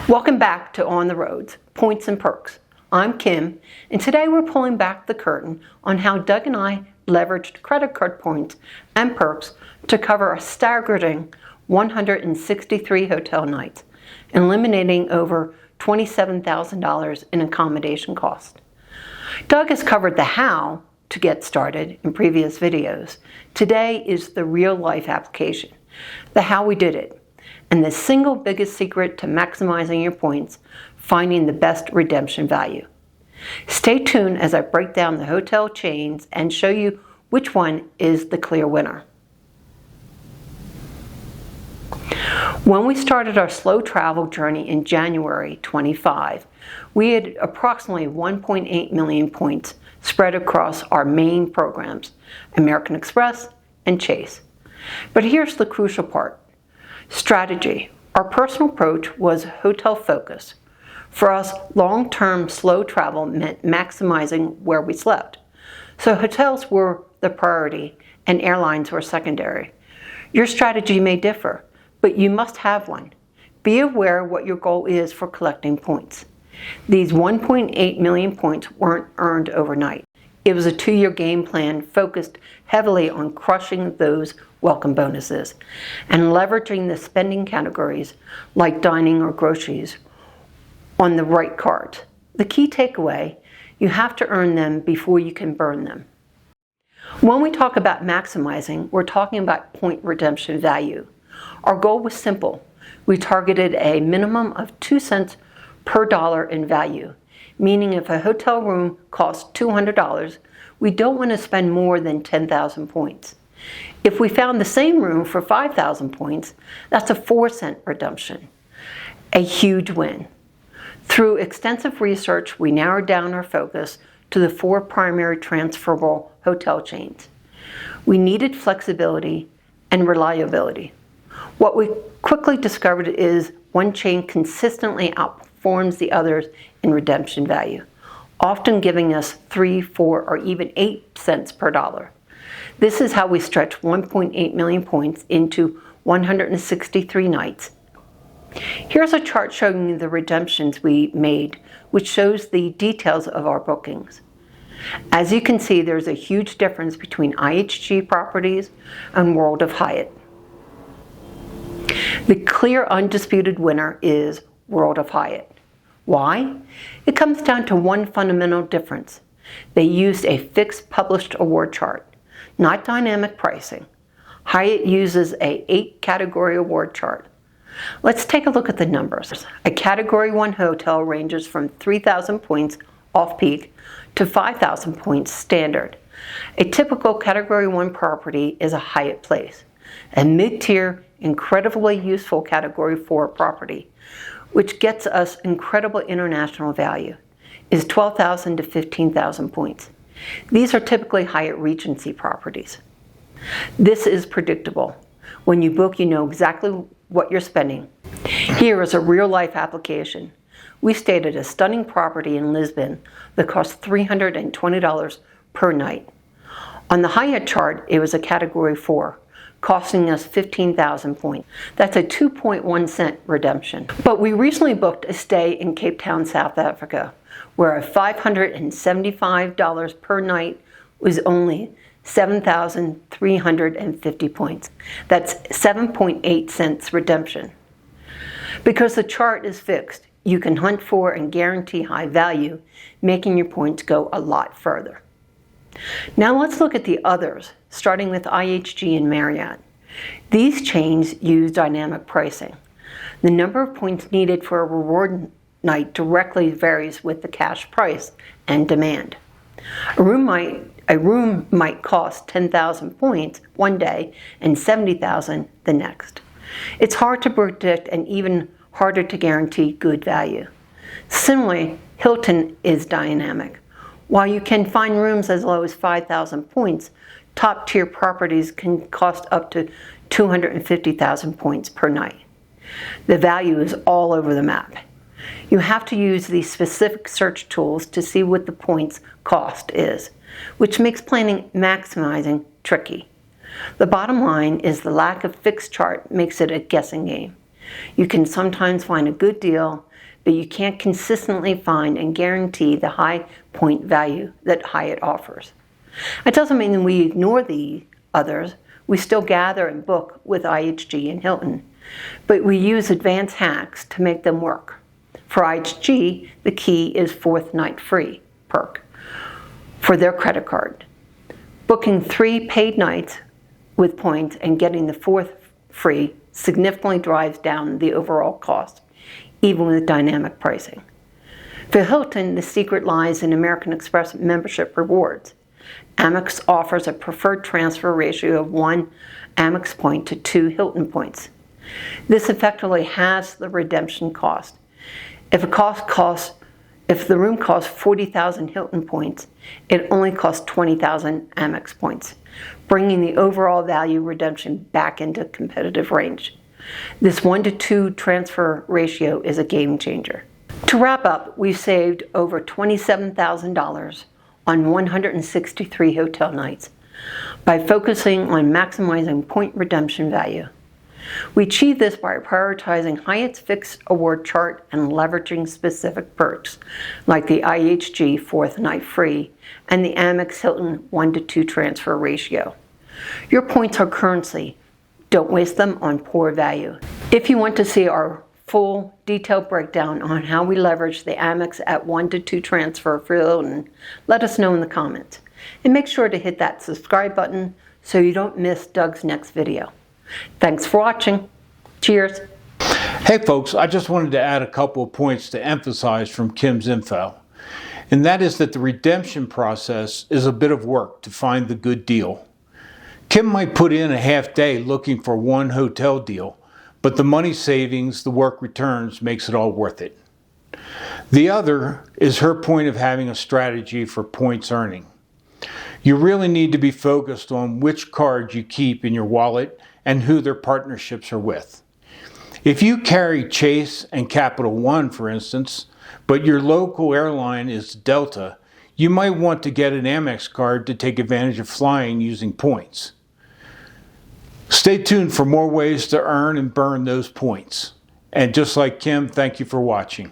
Welcome back to On the Roads, Points and Perks. I'm Kim, and today we're pulling back the curtain on how Doug and I leveraged credit card points and perks to cover a staggering 163 hotel nights, eliminating over $27,000 in accommodation costs. Doug has covered the how to get started in previous videos. Today is the real-life application, the how we did it, and the single biggest secret to maximizing your points, finding the best redemption value. Stay tuned as I break down the hotel chains and show you which one is the clear winner. When we started our slow travel journey in January 25, we had approximately 1.8 million points spread across our main programs, American Express and Chase. But here's the crucial part. Strategy. Our personal approach was hotel focus. For us, long-term slow travel meant maximizing where we slept. So hotels were the priority and airlines were secondary. Your strategy may differ, but you must have one. Be aware what your goal is for collecting points. These 1.8 million points weren't earned overnight. It was a 2-year game plan focused heavily on crushing those welcome bonuses and leveraging the spending categories like dining or groceries on the right card. The key takeaway, you have to earn them before you can burn them. When we talk about maximizing, we're talking about point redemption value. Our goal was simple. We targeted a minimum of 2 cents per dollar in value, meaning if a hotel room costs $200, we don't want to spend more than 10,000 points. If we found the same room for 5,000 points, that's a 4-cent redemption, a huge win. Through extensive research, we narrowed down our focus to the 4 primary transferable hotel chains. We needed flexibility and reliability. What we quickly discovered is one chain consistently outperforms the others in redemption value, often giving us 3, 4, or even 8 cents per dollar. This is how we stretch 1.8 million points into 163 nights. Here's a chart showing you the redemptions we made, which shows the details of our bookings. As you can see, there's a huge difference between IHG properties and World of Hyatt. The clear undisputed winner is World of Hyatt. Why? It comes down to one fundamental difference. They used a fixed published award chart, not dynamic pricing. Hyatt uses a 8-category award chart. Let's take a look at the numbers. A Category 1 hotel ranges from 3,000 points off-peak to 5,000 points standard. A typical Category 1 property is a Hyatt Place. A mid-tier, incredibly useful Category 4 property, which gets us incredible international value, is 12,000 to 15,000 points. These are typically Hyatt Regency properties. This is predictable. When you book, you know exactly what you're spending. Here is a real-life application. We stayed at a stunning property in Lisbon that cost $320 per night. On the Hyatt chart, it was a Category 4, costing us 15,000 points. That's a 2.1 cent redemption. But we recently booked a stay in Cape Town, South Africa, where a $575 per night was only 7,350 points. That's 7.8 cents redemption. Because the chart is fixed, you can hunt for and guarantee high value, making your points go a lot further. Now let's look at the others, starting with IHG and Marriott. These chains use dynamic pricing. The number of points needed for a reward night directly varies with the cash price and demand. A room might cost 10,000 points one day and 70,000 the next. It's hard to predict and even harder to guarantee good value. Similarly, Hilton is dynamic. While you can find rooms as low as 5,000 points, top-tier properties can cost up to 250,000 points per night. The value is all over the map. You have to use these specific search tools to see what the points cost is, which makes planning maximizing tricky. The bottom line is the lack of fixed chart makes it a guessing game. You can sometimes find a good deal, but you can't consistently find and guarantee the high point value that Hyatt offers. It doesn't mean that we ignore the others. We still gather and book with IHG and Hilton, but we use advanced hacks to make them work. For IHG, the key is fourth night free perk for their credit card. Booking 3 paid nights with points and getting the fourth free significantly drives down the overall cost, even with dynamic pricing. For Hilton, the secret lies in American Express membership rewards. Amex offers a preferred transfer ratio of 1 Amex point to 2 Hilton points. This effectively halves the redemption cost. If the room costs 40,000 Hilton points, it only costs 20,000 Amex points, bringing the overall value redemption back into competitive range. This 1 to 2 transfer ratio is a game changer. To wrap up, we've saved over $27,000 on 163 hotel nights by focusing on maximizing point redemption value. We achieve this by prioritizing Hyatt's fixed award chart and leveraging specific perks like the IHG fourth night free and the Amex Hilton 1 to 2 transfer ratio. Your points are currency. Don't waste them on poor value. If you want to see our full detailed breakdown on how we leverage the Amex at 1 to 2 transfer for Hilton, let us know in the comments. And make sure to hit that subscribe button so you don't miss Doug's next video. Thanks for watching. Cheers. Hey folks, I just wanted to add a couple of points to emphasize from Kim's info. And that is that the redemption process is a bit of work to find the good deal. Kim might put in a half day looking for one hotel deal, but the money savings, the work returns, makes it all worth it. The other is her point of having a strategy for points earning. You really need to be focused on which cards you keep in your wallet and who their partnerships are with. If you carry Chase and Capital One, for instance, but your local airline is Delta, you might want to get an Amex card to take advantage of flying using points. Stay tuned for more ways to earn and burn those points. And just like Kim, thank you for watching.